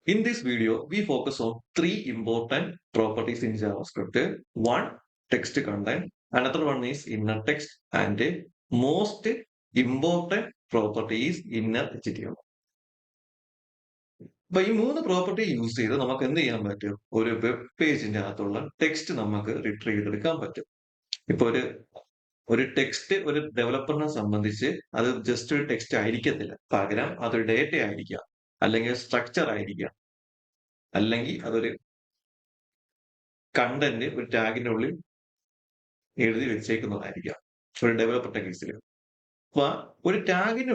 In this video, we focus on three important properties in JavaScript. One, text content. Another one is inner text. And most important property is inner HTML. അപ്പൊ ഈ മൂന്ന് property use ചെയ്ത് നമുക്ക് എന്ത് ചെയ്യാൻ പറ്റും? ഒരു web പേജിന്റെ അകത്തുള്ള ടെക്സ്റ്റ് നമുക്ക് റിട്രീവ് ചെയ്തെടുക്കാൻ പറ്റും. ഇപ്പൊ ഒരു ടെക്സ്റ്റ് ഒരു ഡെവലപ്പറിനെ സംബന്ധിച്ച് അത് ജസ്റ്റ് ഒരു ടെക്സ്റ്റ് ആയിരിക്കത്തില്ല. പകരം അതൊരു ഡേറ്റ ആയിരിക്കാം, അല്ലെങ്കിൽ സ്ട്രക്ചർ ആയിരിക്കാം, അല്ലെങ്കിൽ അതൊരു കണ്ടന്റ് ഒരു ടാഗിന്റെ ഉള്ളിൽ എഴുതി വെച്ചേക്കുന്നതായിരിക്കാം ഒരു ഡെവലപ്പർ കേസിൽ. അപ്പൊ ഒരു ടാഗിന്റെ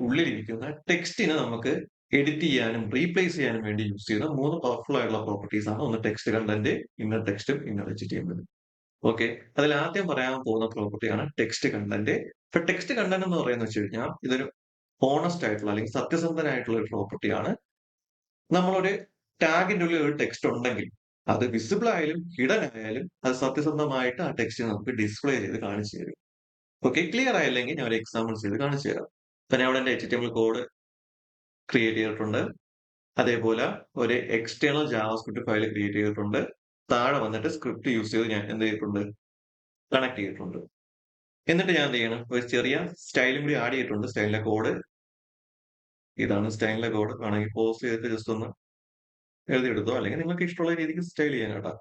ഉള്ളിലിരിക്കുന്ന ടെക്സ്റ്റിനെ നമുക്ക് എഡിറ്റ് ചെയ്യാനും റീപ്ലേസ് ചെയ്യാനും വേണ്ടി യൂസ് ചെയ്യുന്ന മൂന്ന് പവർഫുൾ ആയിട്ടുള്ള പ്രോപ്പർട്ടീസ് ആണ്. ഒന്ന് ടെക്സ്റ്റ് കണ്ടന്റ്, ഇന്നർ ടെക്സ്റ്റും ഇന്നർ HTML. ഓക്കെ, അതിൽ ആദ്യം പറയാൻ പോകുന്ന പ്രോപ്പർട്ടിയാണ് ടെക്സ്റ്റ് കണ്ടന്റ്. ഇപ്പൊ ടെക്സ്റ്റ് കണ്ടന്റ് എന്ന് പറയുന്നത് വെച്ച് കഴിഞ്ഞാൽ ഇതൊരു ഹോണസ്റ്റ് ആയിട്ടുള്ള അല്ലെങ്കിൽ സത്യസന്ധനായിട്ടുള്ള ഒരു പ്രോപ്പർട്ടിയാണ്. നമ്മളൊരു ടാഗിന്റെ ഉള്ളിൽ ഒരു ടെക്സ്റ്റ് ഉണ്ടെങ്കിൽ അത് വിസിബിൾ ആയാലും ഹിഡൻ ആയാലും അത് സത്യസന്ധമായിട്ട് ആ ടെക്സ്റ്റ് നമുക്ക് ഡിസ്പ്ലേ ചെയ്ത് കാണിച്ചു തരും. ഓക്കെ, ക്ലിയർ ആയില്ലെങ്കിൽ ഞാൻ ഒരു എക്സാമ്പിൾ ചെയ്ത് കാണിച്ചു തരാം. ഇപ്പൊ ഞാൻ അവിടെ എന്റെ HTML കോഡ് ക്രിയേറ്റ് ചെയ്തിട്ടുണ്ട്. അതേപോലെ ഒരു എക്സ്റ്റേണൽ ജാവാസ്ക്രിപ്റ്റ് ഫയൽ ക്രിയേറ്റ് ചെയ്തിട്ടുണ്ട്. താഴെ വന്നിട്ട് സ്ക്രിപ്റ്റ് യൂസ് ചെയ്ത് ഞാൻ എന്ത് ചെയ്തിട്ടുണ്ട്, കണക്ട് ചെയ്തിട്ടുണ്ട്. എന്നിട്ട് ഞാൻ എന്ത് ചെയ്യണം, ഒരു ചെറിയ സ്റ്റൈലും കൂടി ആഡ് ചെയ്തിട്ടുണ്ട്. സ്റ്റൈലിന്റെ കോഡ് ഇതാണ്. സ്റ്റൈലിന്റെ കോഡ് വേണമെങ്കിൽ പോസ്റ്റ് ചെയ്തിട്ട് ജസ്റ്റ് ഒന്ന് എഴുതിയെടുത്തോ, അല്ലെങ്കിൽ നിങ്ങൾക്ക് ഇഷ്ടമുള്ള രീതിക്ക് സ്റ്റൈൽ ചെയ്യാൻ കേട്ടോ.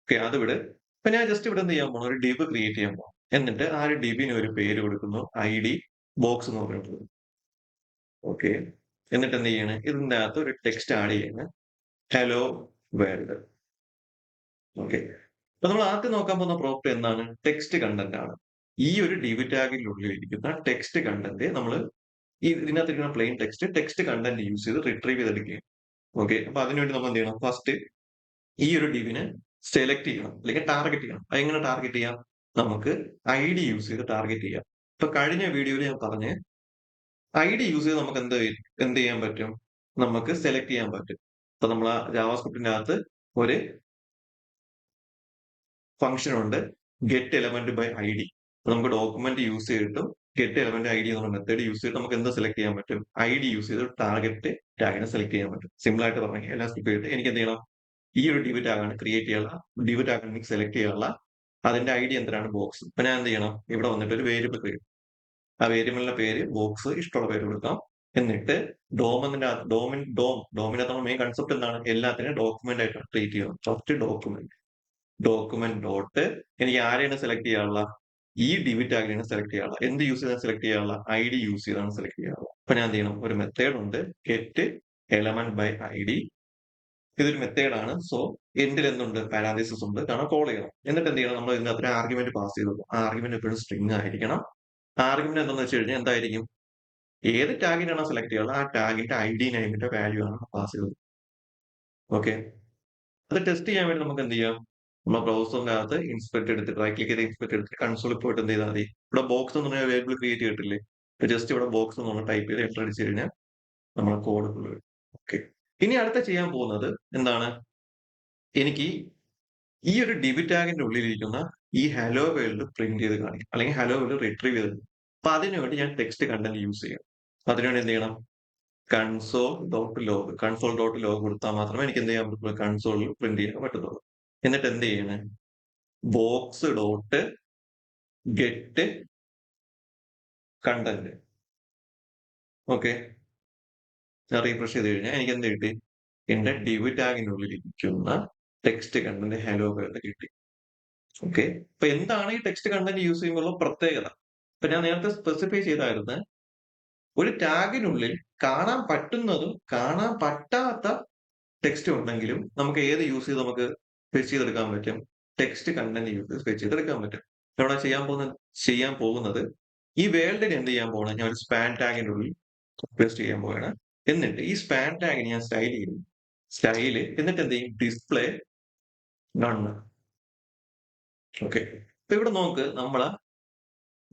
ഓക്കെ, അത് വിട്. ഇപ്പൊ ഞാൻ ജസ്റ്റ് ഇവിടെ എന്ത് ചെയ്യാൻ പോകണം, ഒരു ഡിവ് ക്രിയേറ്റ് ചെയ്യാൻ പോകണം. എന്നിട്ട് ആ ഒരു ഡിവിന് ഒരു പേര് കൊടുക്കുന്നു, ID ബോക്സ് എന്ന് പറയുന്നത്. ഓക്കെ, എന്നിട്ട് എന്ത് ചെയ്യണേ, ഇതിന്റെ അകത്ത് ഒരു ടെക്സ്റ്റ് ആഡ് ചെയ്യണേ, ഹലോ വേൾഡ്. ഓക്കെ, അപ്പൊ നമ്മൾ ആദ്യം നോക്കാൻ പോകുന്ന പ്രോപ്പർട്ടി എന്താണ്? ടെക്സ്റ്റ് കണ്ടന്റ് ആണ്. ഈ ഒരു ഡിവ് ടാഗിനുള്ളിൽ ഇരിക്കുന്ന ടെക്സ്റ്റ് കണ്ടന്റ് നമ്മൾ ഇതിനകത്തിരിക്കുന്ന പ്ലെയിൻ ടെക്സ്റ്റ് കണ്ടന്റ് യൂസ് ചെയ്ത് റിട്രീവ് ചെയ്തെടുക്കുകയും. ഓക്കെ, അപ്പൊ അതിനുവേണ്ടി നമ്മൾ എന്ത് ചെയ്യണം, ഫസ്റ്റ് ഈ ഒരു ഡിവിനെ സെലക്ട് ചെയ്യണം, അല്ലെങ്കിൽ ടാർഗറ്റ് ചെയ്യണം. എങ്ങനെ ടാർഗറ്റ് ചെയ്യാം? നമുക്ക് ID യൂസ് ചെയ്ത് ടാർഗറ്റ് ചെയ്യാം. ഇപ്പൊ കഴിഞ്ഞ വീഡിയോയിൽ ഞാൻ പറഞ്ഞ് ID യൂസ് ചെയ്ത് നമുക്ക് എന്ത് ചെയ്യാൻ പറ്റും, നമുക്ക് സെലക്ട് ചെയ്യാൻ പറ്റും. ഇപ്പൊ നമ്മൾ ആ ജാവാസ്ക്രിപ്റ്റിന്റെ അകത്ത് ഒരു ഫംഗ്ഷൻ ഉണ്ട്, ഗെറ്റ് എലമെന്റ് ബൈ ID. നമുക്ക് ഡോക്യുമെന്റ് യൂസ് ചെയ്തിട്ടും ഗെറ്റ് എലമെന്റ് ID എന്നുള്ള മെത്തേഡ് യൂസ് ചെയ്തിട്ട് നമുക്ക് എന്ത് സെലക്ട് ചെയ്യാൻ പറ്റും, ID യൂസ് ചെയ്ത് ടാർഗറ്റ് ടാഗിനെ സെലക്ട് ചെയ്യാൻ പറ്റും. സിമ്പിൾ ആയിട്ട് പറഞ്ഞെങ്കിൽ എല്ലാം സ്കിപ്പ് ചെയ്തിട്ട് എനിക്ക് എന്ത് ചെയ്യണം, ഈ ഒരു ഡിവ് ടാഗാണ് ക്രിയേറ്റ് ചെയ്യാനുള്ള, ഡിവ് ടാഗ് എനിക്ക് സെലക്ട് ചെയ്യാനുള്ള, അതിന്റെ ID എന്തിനാണ്, ബോക്സ്. ഇപ്പൊ ഞാൻ എന്ത് ചെയ്യണം, ഇവിടെ വന്നിട്ട് ഒരു വേരിയബിൾ ക്രിയേറ്റ്, ആ വേരിയബിളിന്റെ പേര് ബോക്സ്, ഇഷ്ടമുള്ള പേര് കൊടുക്കാം. എന്നിട്ട് ഡോമിനകത്ത് നമ്മൾ മെയിൻ കൺസെപ്റ്റ് എന്താണ്, എല്ലാത്തിനും ഡോക്യുമെന്റ് ആയിട്ട് ട്രീറ്റ് ചെയ്യണം. ഫസ്റ്റ് ഡോക്യുമെന്റ് ഡോട്ട്, എനിക്ക് ആരെയാണ് സെലക്ട് ചെയ്യാനുള്ള, ഈ ഡിവ് ടാഗിനെയാണ് സെലക്ട് ചെയ്യാനുള്ള. എന്ത് യൂസ് ചെയ്താൽ സെലക്ട് ചെയ്യാനുള്ള, ID യൂസ് ചെയ്താണ് സെലക്ട് ചെയ്യാനുള്ള. അപ്പൊ ഞാൻ എന്ത് ചെയ്യണം, ഒരു മെത്തേഡ് ഉണ്ട്, ഗെറ്റ് എലമെന്റ് ബൈ ID. ഇതൊരു മെത്തേഡാണ്. സോ എന്തിൽ എന്തുണ്ട്, പാരാന്തസിസ് ഉണ്ട്, കാരണം കോൾ ചെയ്യണം. എന്നിട്ട് എന്ത് ചെയ്യണം, നമ്മൾ ഇതിനകത്ത് ഒരു ആർഗ്യുമെന്റ് പാസ് ചെയ്തു. ആ ആർഗ്യുമെന്റ് എപ്പോഴും സ്ട്രിംഗ് ആയിരിക്കണം. ആർഗ്യുമെന്റ് എന്താണെന്ന് വെച്ച് കഴിഞ്ഞാൽ എന്തായിരിക്കും, ഏത് ടാഗിനാണോ സെലക്ട് ചെയ്യുക ആ ടാഗിന്റെ ID നെയിമിന്റെ വാല്യൂ ആണ് പാസ് ചെയ്തത്. ഓക്കെ, അത് ടെസ്റ്റ് ചെയ്യാൻ വേണ്ടി നമുക്ക് എന്ത് ചെയ്യാം, നമ്മുടെ ബ്രൗസറിന്റെ അകത്ത് ഇൻസ്പെക്ട് എടുത്തിട്ട് റൈറ്റ് ക്ലിക്ക് ചെയ്ത് ഇൻസ്പെക്ട് എടുത്തിട്ട് കൺസോളിൽ പോയിട്ട് എന്ത് ചെയ്താൽ മതി, ഇവിടെ ബോക്സ് എന്ന് പറഞ്ഞാൽ വേരിയബിൾ ക്രിയേറ്റ് ചെയ്തിട്ടില്ലേ, ജസ്റ്റ് ഇവിടെ ബോക്സ് എന്ന് ടൈപ്പ് ചെയ്ത് എൻ്റർ അടിച്ചു കഴിഞ്ഞാൽ നമ്മുടെ കോഡ് ഫുൾ വരും. ഓക്കെ, ഇനി അടുത്ത ചെയ്യാൻ പോകുന്നത് എന്താണ്, എനിക്ക് ഈ ഒരു ഡിവ് ടാഗിന്റെ ഉള്ളിലിരിക്കുന്ന ഈ ഹലോ വേൾഡ് പ്രിന്റ് ചെയ്ത് കാണിക്കും, അല്ലെങ്കിൽ ഹലോ വേൾഡ് റിട്രീവ് ചെയ്ത്. അപ്പൊ അതിനുവേണ്ടി ഞാൻ ടെക്സ്റ്റ് കണ്ടന്റ് യൂസ് ചെയ്യും. അതിനുവേണ്ടി എന്ത് ചെയ്യണം, കൺസോൾ ഡോട്ട് ലോഗ് കൊടുത്താൽ മാത്രമേ എനിക്ക് എന്ത് ചെയ്യാൻ പറ്റുള്ളൂ, കൺസോളിൽ പ്രിന്റ് ചെയ്യാൻ പറ്റത്തുള്ളൂ. എന്നിട്ട് എന്ത് ചെയ്യണേ, box dot get content. Okay, ഞാൻ റീഫ്രഷ് ചെയ്ത് കഴിഞ്ഞാൽ എനിക്ക് എന്ത് കിട്ടി, എന്റെ ഡിവ് ടാഗിനുള്ളിൽ ഇരിക്കുന്ന ടെക്സ്റ്റ് കണ്ടന്റ് ഹലോ വേൾഡ് കിട്ടി. ഓക്കെ, അപ്പൊ എന്താണ് ഈ ടെക്സ്റ്റ് കണ്ടന്റ് യൂസ് ചെയ്യുമ്പോൾ പ്രത്യേകത? ഇപ്പൊ ഞാൻ നേരത്തെ സ്പെസിഫൈ ചെയ്തായിരുന്നു, ഒരു ടാഗിനുള്ളിൽ കാണാൻ പറ്റുന്നതും കാണാൻ പറ്റാത്ത ടെക്സ്റ്റ് ഉണ്ടെങ്കിലും നമുക്ക് ഏത് യൂസ് ചെയ്ത് നമുക്ക് ഫെച്ച് ചെയ്തെടുക്കാൻ പറ്റും, ടെക്സ്റ്റ് കണ്ടന്റ് യൂസ് ചെയ്ത് ഫെച്ച് ചെയ്തെടുക്കാൻ പറ്റും. ഇവിടെ ചെയ്യാൻ പോകുന്നത് ഈ വേൾഡിന് എന്ത് ചെയ്യാൻ പോകണം, ഞാൻ ഒരു സ്പാൻ ടാഗിന്റെ ഉള്ളിൽ പേസ്റ്റ് ചെയ്യാൻ പോവുകയാണ്. എന്നിട്ട് ഈ സ്പാൻ ടാഗിന് ഞാൻ സ്റ്റൈൽ ചെയ്യും, എന്നിട്ട് എന്ത് ചെയ്യും, ഡിസ്പ്ലേ നണ്ണ്. ഓക്കെ, ഇപ്പൊ ഇവിടെ നോക്ക്, നമ്മളെ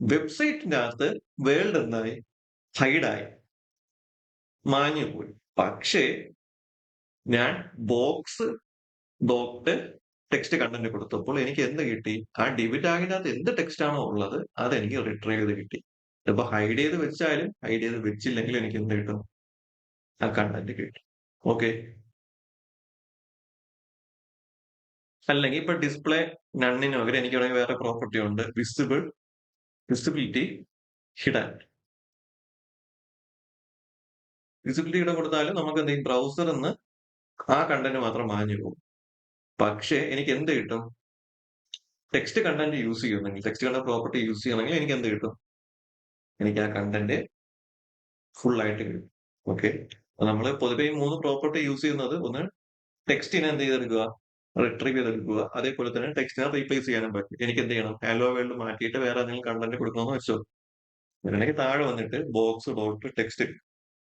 വെബ്സൈറ്റിന്റെ അകത്ത് വേൾഡ് എന്തായി, ഹൈഡായി, മാഞ്ഞു പോയി. പക്ഷേ ഞാൻ ബോക്സ് ഡോട്ട് ടെക്സ്റ്റ് കണ്ടന്റ് കൊടുത്തപ്പോൾ എനിക്ക് എന്ത് കിട്ടി, ആ ഡിവ് ടാഗിനകത്ത് എന്ത് ടെക്സ്റ്റ് ആണോ ഉള്ളത് അത് എനിക്ക് റിട്രീവ് ചെയ്ത് കിട്ടി. ഇപ്പൊ ഹൈഡ് ചെയ്ത് വെച്ചാലും ഹൈഡ് ചെയ്ത് വെച്ചില്ലെങ്കിലും എനിക്ക് എന്ത് കിട്ടും, ആ കണ്ടന്റ് കിട്ടും. ഓക്കെ. അല്ലെങ്കിൽ ഇപ്പൊ ഡിസ്പ്ലേ നണ്ണിന് പകരം എനിക്ക് വേണമെങ്കിൽ വേറെ പ്രോപ്പർട്ടി ഉണ്ട്. Visibility hidden. വിസിബിലിറ്റി ഹിഡൻ കൊടുത്താലും നമുക്ക് എന്ത് ചെയ്യും, ബ്രൗസറിൽ നിന്ന് ആ കണ്ടന്റ് മാത്രം മാഞ്ഞു പോകും. പക്ഷേ എനിക്ക് എന്ത് കിട്ടും, ടെക്സ്റ്റ് കണ്ടന്റ് യൂസ് ചെയ്യുന്നെങ്കിൽ, ടെക്സ്റ്റ് കണ്ടന്റ് പ്രോപ്പർട്ടി യൂസ് ചെയ്യണമെങ്കിൽ എനിക്ക് എന്ത് കിട്ടും, എനിക്ക് ആ കണ്ടന്റ് ഫുൾ ആയിട്ട് കിട്ടും. ഓക്കെ. നമ്മൾ പൊതുവെ ഈ 3 പ്രോപ്പർട്ടി യൂസ് ചെയ്യുന്നത്, ഒന്ന് ടെക്സ്റ്റിനെ എന്ത് ചെയ്തെടുക്കുക, റിട്രീവ് ചെയ്തെടുക്കുക. അതേപോലെ തന്നെ ടെക്സ്റ്റിനെ റീപ്ലേസ് ചെയ്യാനും പറ്റും. എനിക്ക് എന്ത് ചെയ്യണം, ഹലോ വേൾഡ് മാറ്റിയിട്ട് വേറെ എന്തെങ്കിലും കണ്ടന്റ് കൊടുക്കണമെന്ന് വെച്ചോ, അങ്ങനെയാണെങ്കിൽ താഴെ വന്നിട്ട് box dot text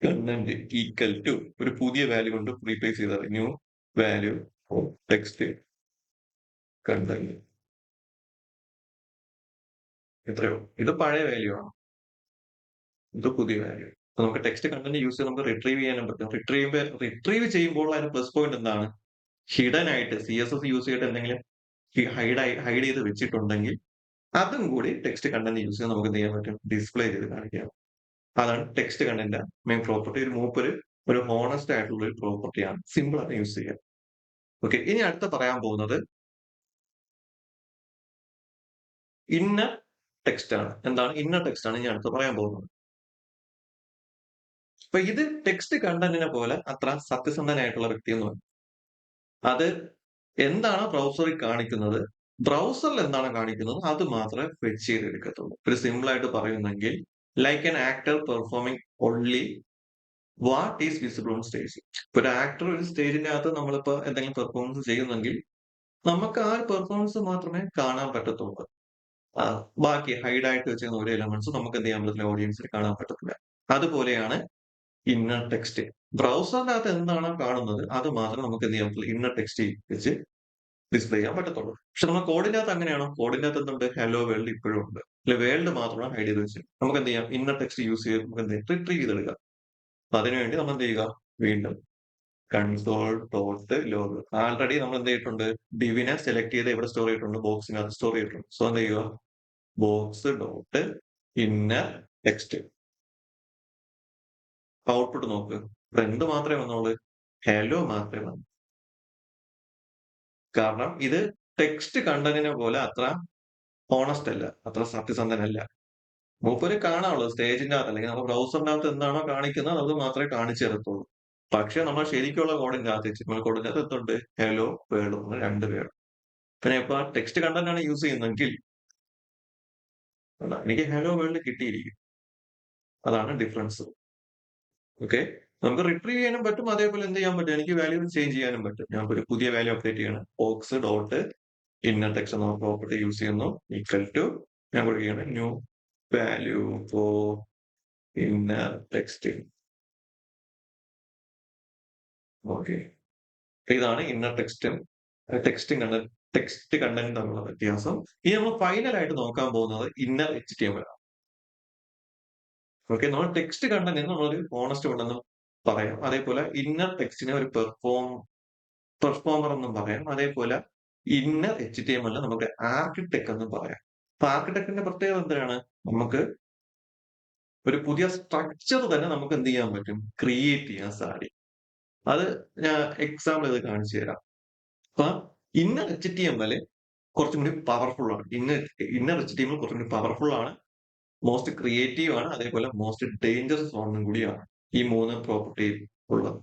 content equal to ഒരു പുതിയ വാല്യൂ കൊണ്ട് റീപ്ലേസ് ചെയ്താൽ ന്യൂ വാല്യൂ ടെക്സ്റ്റ് കണ്ടന്റ്. എത്രയോ, ഇത് പഴയ വാല്യൂ ആണ്, ഇത് പുതിയ വാല്യൂ. അപ്പൊ നമുക്ക് ടെക്സ്റ്റ് കണ്ടന്റ് യൂസ് ചെയ്ത് നമുക്ക് റിട്രീവ് ചെയ്യാനും പറ്റും. റിട്രീവ് ചെയ്യുമ്പോൾ അതിന് പ്ലസ് പോയിന്റ് എന്താണ്, ഹിഡൻ ആയിട്ട് CSS യൂസ് ചെയ്തിട്ട് എന്തെങ്കിലും ഹൈഡ് ചെയ്ത് വെച്ചിട്ടുണ്ടെങ്കിൽ അതും കൂടി ടെക്സ്റ്റ് കണ്ടന്റ് യൂസ് ചെയ്ത് നമുക്ക് എന്ത് ചെയ്യാൻ പറ്റും, ഡിസ്പ്ലേ ചെയ്ത് കാണിക്കാം. അതാണ് ടെക്സ്റ്റ് കണ്ടന്റ് മെയിൻ പ്രോപ്പർട്ടി. ഒരു മൂപ്പര് ഒരു ഹോണസ്റ്റ് ആയിട്ടുള്ള ഒരു പ്രോപ്പർട്ടിയാണ്, സിമ്പിൾ ആണ് യൂസ് ചെയ്യാൻ. ഓക്കെ. ഇനി അടുത്ത പറയാൻ പോകുന്നത് ഇന്നർ ടെക്സ്റ്റ് ആണ്. എന്താണ് ഇന്നർ ടെക്സ്റ്റ് ആണ് ഇനി അടുത്ത് പറയാൻ പോകുന്നത്. അപ്പൊ ഇത് ടെക്സ്റ്റ് കണ്ടന്റിനെ പോലെ അത്ര സത്യസന്ധനായിട്ടുള്ള വ്യക്തിയൊന്നുമല്ല. അത് എന്താണ് ബ്രൗസറിൽ കാണിക്കുന്നത്, ബ്രൗസറിൽ എന്താണ് കാണിക്കുന്നത് അത് മാത്രമേ ഫെച്ച് ചെയ്തെടുക്കത്തുള്ളൂ. ഒരു സിമ്പിൾ ആയിട്ട് പറയുന്നെങ്കിൽ, like an actor performing only what is visible on stage. ഇപ്പൊ ഒരു ആക്ടർ ഒരു സ്റ്റേജിന്റെ അകത്ത് നമ്മളിപ്പോ എന്തെങ്കിലും പെർഫോമൻസ് ചെയ്യുന്നെങ്കിൽ നമുക്ക് ആ ഒരു പെർഫോമൻസ് മാത്രമേ കാണാൻ പറ്റത്തുള്ളൂ. ആ, ബാക്കി ഹൈഡ് ആയിട്ട് വെച്ചിരുന്ന ഒരു എലമെന്റ്സ് നമുക്ക് എന്ത് ചെയ്യാൻ പറ്റത്തില്ല, ഓഡിയൻസിന് കാണാൻ പറ്റത്തില്ല. അതുപോലെയാണ് ഇന്നർ ടെക്സ്റ്റ്. ബ്രൗസറിന്റെ അകത്ത് എന്താണോ കാണുന്നത് അത് മാത്രം നമുക്ക് എന്ത് ചെയ്യാൻ പറ്റില്ല, ഇന്നർ ടെക്സ്റ്റ് വെച്ച് ഡിസ്പ്ലേ ചെയ്യാൻ പറ്റത്തുള്ളൂ. പക്ഷെ നമ്മുടെ കോഡിന്റെ അകത്ത് അങ്ങനെയാണോ, കോഡിന്റെ അകത്ത് എന്തുണ്ട്, ഹലോ വേൾഡ് ഇപ്പോഴും ഉണ്ട്. അല്ലെ വേൾഡ് മാത്രമാണ് ഹൈഡ് ചെയ്ത് വെച്ച് നമുക്ക് എന്ത് ചെയ്യാം, ഇന്നർ ടെക്സ്റ്റ് യൂസ് ചെയ്ത് നമുക്ക് എന്ത് ചെയ്യാം, റിട്രീവ് ചെയ്തെടുക്കാം. അപ്പൊ അതിനുവേണ്ടി നമ്മൾ എന്ത് ചെയ്യുക, വീണ്ടും കൺസോൾ ഡോട്ട് ലോഗ്. ആൾറെഡി നമ്മൾ എന്ത് ചെയ്തിട്ടുണ്ട്, ഡിവിനെ സെലക്ട് ചെയ്ത് എവിടെ സ്റ്റോർ ചെയ്തിട്ടുണ്ട്, ബോക്സിനകത്ത് സ്റ്റോർ ചെയ്തിട്ടുണ്ട്. സോ എന്ത് ചെയ്യുക, box dot inner text. Output നോക്ക്, ഇവിടെ എന്ത് മാത്രമേ വന്നോളൂ, ഹലോ മാത്രമേ വന്നു. കാരണം ഇത് ടെക്സ്റ്റ് കണ്ടന്റിനെ പോലെ അത്ര ഹോണസ്റ്റ് അല്ല, അത്ര സത്യസന്ധനല്ല. മൂപ്പര് കാണാനുള്ളൂ സ്റ്റേജിന്റെ അകത്ത്, അല്ലെങ്കിൽ നമ്മുടെ ബ്രൗസറിന്റെ അകത്ത് എന്താണോ കാണിക്കുന്നത് അത് മാത്രമേ കാണിച്ചു തരത്തുള്ളൂ. പക്ഷെ നമ്മൾ ശരിക്കുള്ള കോഡിന്റെ അകത്ത്, HTML കോഡിന്റെ അകത്ത് എന്തുണ്ട്, ഹലോ വേർഡ് രണ്ട് പേര്. പിന്നെ ഇപ്പൊ ടെക്സ്റ്റ് കണ്ടന്റ് ആണ് യൂസ് ചെയ്യുന്നതെങ്കിൽ എനിക്ക് ഹലോ വേൾഡ് കിട്ടിയിരിക്കും. അതാണ് ഡിഫറൻസ്. ഓക്കെ. നമുക്ക് റിട്രീവ് ചെയ്യാനും പറ്റും, അതേപോലെ എന്ത് ചെയ്യാൻ പറ്റും, എനിക്ക് വാല്യൂ ചേഞ്ച് ചെയ്യാനും പറ്റും. ഞാൻ ഒരു പുതിയ വാല്യൂ അപ്ഡേറ്റ് ചെയ്യണം, ബോക്സ് ഡോട്ട് ഇന്നർ ടെക്സ്റ്റ് എന്ന പ്രോപ്പർട്ടി യൂസ് ചെയ്യുന്നു, ഈക്വൽ ടു ഞാൻ കൊടുക്കുകയാണ് new value for inner text. Okay. ഇതാണ് ഇന്നർ ടെക്സ്റ്റും ടെക്സ്റ്റ് കണ്ടന്റ് തമ്മിലുള്ള വ്യത്യാസം. ഇനി നമ്മൾ ഫൈനൽ ആയിട്ട് നോക്കാൻ പോകുന്നത് ഇന്നർ HTML ആണ്. ഓക്കെ. നമ്മൾ ടെക്സ്റ്റ് കണ്ടന്റ് നമ്മളൊരു ഓണസ്റ്റ് ഉണ്ടെന്ന് പറയാം. അതേപോലെ ഇന്നർ ടെക്സ്റ്റിനെ ഒരു പെർഫോമർ എന്നും പറയാം. അതേപോലെ ഇന്നർ HTML നമുക്ക് ആർക്കിടെക്ട് എന്നും പറയാം. അപ്പൊ ആർക്കിടെക്ടിന്റെ പ്രത്യേകത എന്താണ്, നമുക്ക് ഒരു പുതിയ സ്ട്രക്ചർ തന്നെ നമുക്ക് എന്ത് ചെയ്യാൻ പറ്റും, ക്രിയേറ്റ് ചെയ്യാൻ സാധിക്കും. അത് ഞാൻ എക്സാമ്പിൾ ഇത് കാണിച്ചു തരാം. അപ്പൊ ഇന്നർ HTML കുറച്ചും കൂടി പവർഫുൾ ആണ്. ഇന്നർ HTML കുറച്ചും കൂടി പവർഫുൾ ആണ്, മോസ്റ്റ് ക്രിയേറ്റീവ് ആണ്, അതേപോലെ മോസ്റ്റ് ഡേഞ്ചറസ് ഒന്നും കൂടിയാണ് ഈ 3 പ്രോപ്പർട്ടി ഉള്ളത്.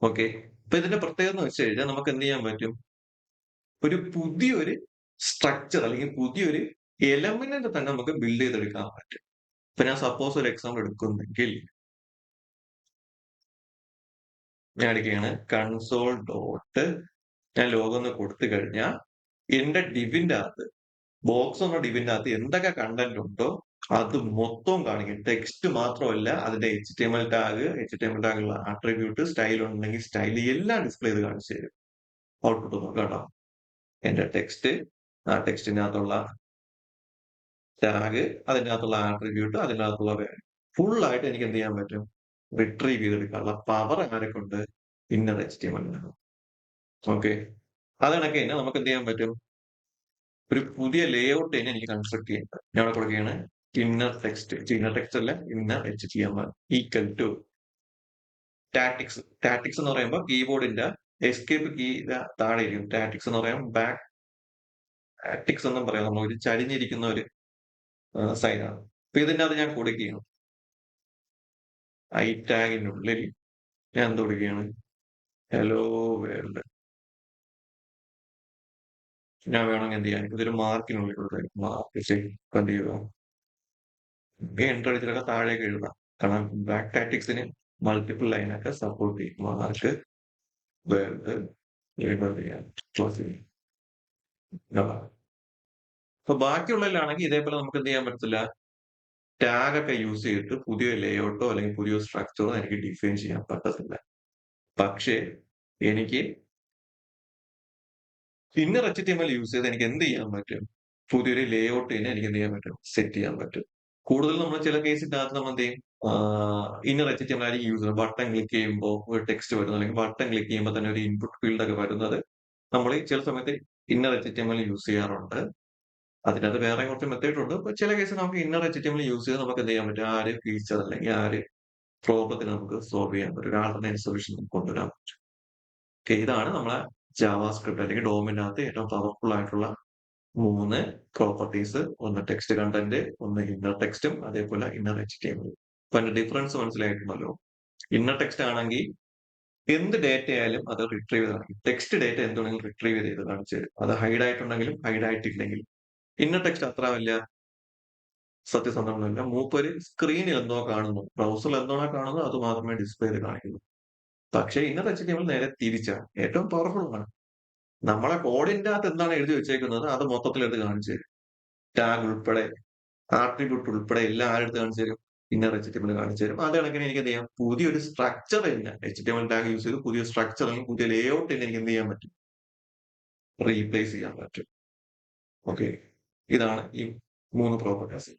ഓക്കെ. അപ്പൊ ഇതിന്റെ പ്രത്യേകത എന്ന് വെച്ച് കഴിഞ്ഞാൽ നമുക്ക് എന്ത് ചെയ്യാൻ പറ്റും, ഒരു പുതിയൊരു സ്ട്രക്ചർ അല്ലെങ്കിൽ പുതിയൊരു എലമെന്റിനെ തന്നെ നമുക്ക് ബിൽഡ് ചെയ്തെടുക്കാൻ പറ്റും. ഇപ്പൊ ഞാൻ സപ്പോസ് ഒരു എക്സാമ്പിൾ എടുക്കുന്നെങ്കിൽ, ഞാൻ എടുക്കുകയാണ് കൺസോൾ ഡോട്ട്, ഞാൻ ലോഗോ ഒന്ന് കൊടുത്തു കഴിഞ്ഞാൽ എന്റെ ഡിവിന്റെ അകത്ത്, ബോക്സ് എന്ന ഡിവിന്റെ അകത്ത് എന്തൊക്കെ കണ്ടന്റ് ഉണ്ടോ അത് മൊത്തവും കാണിക്കും. ടെക്സ്റ്റ് മാത്രമല്ല, അതിന്റെ HTML ടാഗുള്ള ആട്രിബ്യൂട്ട്, സ്റ്റൈൽ ഉണ്ടെങ്കിൽ സ്റ്റൈൽ, എല്ലാം ഡിസ്പ്ലേ ചെയ്ത് കാണിച്ചു തരും. ഔട്ട്പുട്ട് നോക്കാം കേട്ടോ. എന്റെ ടെക്സ്റ്റ്, ആ ടെക്സ്റ്റിന്റെ അകത്തുള്ള ടാഗ്, അതിന്റെ അകത്തുള്ള ആട്രിബ്യൂട്ട്, അതിന്റെ അകത്തുള്ള ഫുൾ ആയിട്ട് എനിക്ക് എന്ത് ചെയ്യാൻ പറ്റും, റിട്രീവ് ചെയ്തെടുക്കാനുള്ള പവർ ആരെക്കൊണ്ട്, ഇന്നർ HTML. ഓക്കെ. അത് കണക്ക് തന്നെ നമുക്ക് എന്ത് ചെയ്യാൻ പറ്റും, ഒരു പുതിയ ലേഔട്ട് തന്നെ എനിക്ക് കൺസ്ട്രക്ട് ചെയ്യുന്നത്. ഞാൻ അവിടെ കൊടുക്കുകയാണ് ഇന്നർ ടെക്സ്റ്റ് അല്ല, ഇന്നർ HTML ഈക്വൽ ടു ടാറ്റിക്സ് എന്ന് പറയുമ്പോൾ കീബോർഡിന്റെ എസ്കേപ്പ് കീ താഴെ ഇരിക്കും. ടാറ്റിക്സ് എന്ന് പറയാം. ബാക്ക് ടാറ്റിക്സ് എന്നും പറയാം. നമ്മൾ ഒരു ചരിഞ്ഞിരിക്കുന്ന ഒരു സൈനാണ്. അപ്പൊ ഇതിന്റെ അത് ഞാൻ കൊടുക്കുകയാണ്. ഐ ടാഗിനുള്ളിൽ ഞാൻ എന്ത് കൊടുക്കുകയാണ്? Hello world. ഞാൻ വേണമെങ്കിൽ എന്ത് ചെയ്യാൻ ഇതൊരു മാർക്കിനുള്ളിൽ കൊടുത്തേക്കും. മാർക്ക് എന്ത് ചെയ്യുക? എൻ്റർ അടിച്ചിട്ടൊക്കെ താഴേക്ക് എഴുതാം. കാരണം ബാക്ക് ടാറ്റിക്സിന് മൾട്ടിപ്പിൾ ലൈനൊക്കെ സപ്പോർട്ട് ചെയ്യും. മാർക്ക് വേൾഡ് എഴുതാൻ ചെയ്യാം. ക്ലോസ് ചെയ്യും. അപ്പൊ ബാക്കിയുള്ളതിലാണെങ്കിൽ ഇതേപോലെ നമുക്ക് എന്ത് ചെയ്യാൻ പറ്റത്തില്ല. ടാഗ് ഒക്കെ യൂസ് ചെയ്തിട്ട് പുതിയ ലേഔട്ടോ അല്ലെങ്കിൽ പുതിയ സ്ട്രക്ചറോ എനിക്ക് ഡിഫൈൻ ചെയ്യാൻ പറ്റത്തില്ല. പക്ഷേ എനിക്ക് ഇന്നർ HTML യൂസ് ചെയ്ത് എനിക്ക് എന്ത് ചെയ്യാൻ പറ്റും? പുതിയൊരു ലേഔട്ട് തന്നെ എനിക്ക് എന്ത് ചെയ്യാൻ പറ്റും? സെറ്റ് ചെയ്യാൻ പറ്റും. കൂടുതൽ നമ്മൾ ചില കേസിന്റെ അകത്ത് നമ്മൾ എന്ത് ചെയ്യും? ഇന്നർ HTML ആയിരിക്കും യൂസ് ചെയ്യുന്നത്. ബട്ടൺ ക്ലിക്ക് ചെയ്യുമ്പോൾ ഒരു ടെക്സ്റ്റ് വരുന്നു, അല്ലെങ്കിൽ ബട്ടൺ ക്ലിക്ക് ചെയ്യുമ്പോൾ തന്നെ ഒരു ഇൻപുട്ട് ഫീൽഡ് ഒക്കെ വരുന്നത് നമ്മൾ ചില സമയത്ത് ഇന്നർ HTML യൂസ് ചെയ്യാറുണ്ട്. അതിനകത്ത് വേറെ കുറച്ച് മെത്തേഡ് ഉണ്ട്. അപ്പൊ ചില കേസിൽ നമുക്ക് ഇന്നർ HTML യൂസ് ചെയ്ത് നമുക്ക് എന്ത് ചെയ്യാൻ പറ്റും? ആ ഒരു ഫീച്ചർ അല്ലെങ്കിൽ ആ ഒരു പ്രോബ്ലത്തിന് നമുക്ക് സോൾവ് ചെയ്യാൻ പറ്റും. ഒരു ആൾട്ടർനേറ്റ് സൊല്യൂഷൻ നമുക്ക് കൊണ്ടുവരാൻ പറ്റും. ഓക്കെ, ഇതാണ് നമ്മളെ ജാവാസ്ക്രിപ്റ്റ് അല്ലെങ്കിൽ ഡോമിനകത്ത് ഏറ്റവും പവർഫുൾ ആയിട്ടുള്ള 3 പ്രോപ്പർട്ടീസ്. ഒന്ന് ടെക്സ്റ്റ് കണ്ടന്റ്, ഒന്ന് ഇന്നർ ടെക്സ്റ്റും, അതേപോലെ ഇന്നർ HTML. അപ്പൊ അതിന്റെ ഡിഫറൻസ് മനസ്സിലായിട്ടുണ്ടല്ലോ. ഇന്നർ ടെക്സ്റ്റ് ആണെങ്കിൽ എന്ത് ഡേറ്റ ആയാലും അത് റിട്രീവ് ചെയ്ത് കാണിക്കും. ടെക്സ്റ്റ് ഡേറ്റ എന്തുണ്ടെങ്കിലും റിട്രീവ് ചെയ്ത് കാണിച്ചു തരും. അത് ഹൈഡ് ആയിട്ടുണ്ടെങ്കിലും ഹൈഡ് ആയിട്ടില്ലെങ്കിലും. ഇന്നർ ടെക്സ്റ്റ് അത്ര വലിയ സത്യസന്ധമൊന്നുമില്ല. മൂപ്പര് സ്ക്രീനിൽ എന്തോ കാണുന്നു, ബ്രൗസറിൽ എന്താണോ കാണുന്നത് അത് മാത്രമേ ഡിസ്പ്ലേയിൽ കാണിക്കുന്നു. പക്ഷേ ഇന്നർ HTML നേരെ തിരിച്ചാണ്. ഏറ്റവും പവർഫുൾ ആണ്. നമ്മളെ കോഡിന്റെ അകത്ത് എന്താണ് എഴുതി വെച്ചേക്കുന്നത് അത് മൊത്തത്തിൽ എടുത്ത് കാണിച്ചു തരും. ടാഗ് ഉൾപ്പെടെ, ആട്രിബ്യൂട്ട് ഉൾപ്പെടെ എല്ലാം ആരെടുത്ത് കാണിച്ചു തരും? ഇന്നർ HTML കാണിച്ചു തരും. അത് കണക്കിന് എനിക്ക് എന്ത് ചെയ്യാം? പുതിയൊരു സ്ട്രക്ചർ തന്നെ HTML ടാഗ് യൂസ് ചെയ്ത് പുതിയ സ്ട്രക്ചർ അല്ലെങ്കിൽ പുതിയ ലേഔട്ട് തന്നെ എനിക്ക് എന്ത് ചെയ്യാൻ പറ്റും? റീപ്ലേസ് ചെയ്യാൻ പറ്റും. ഓക്കെ, ഇതാണ് ഈ 3 പ്രോപ്പർട്ടീസ്.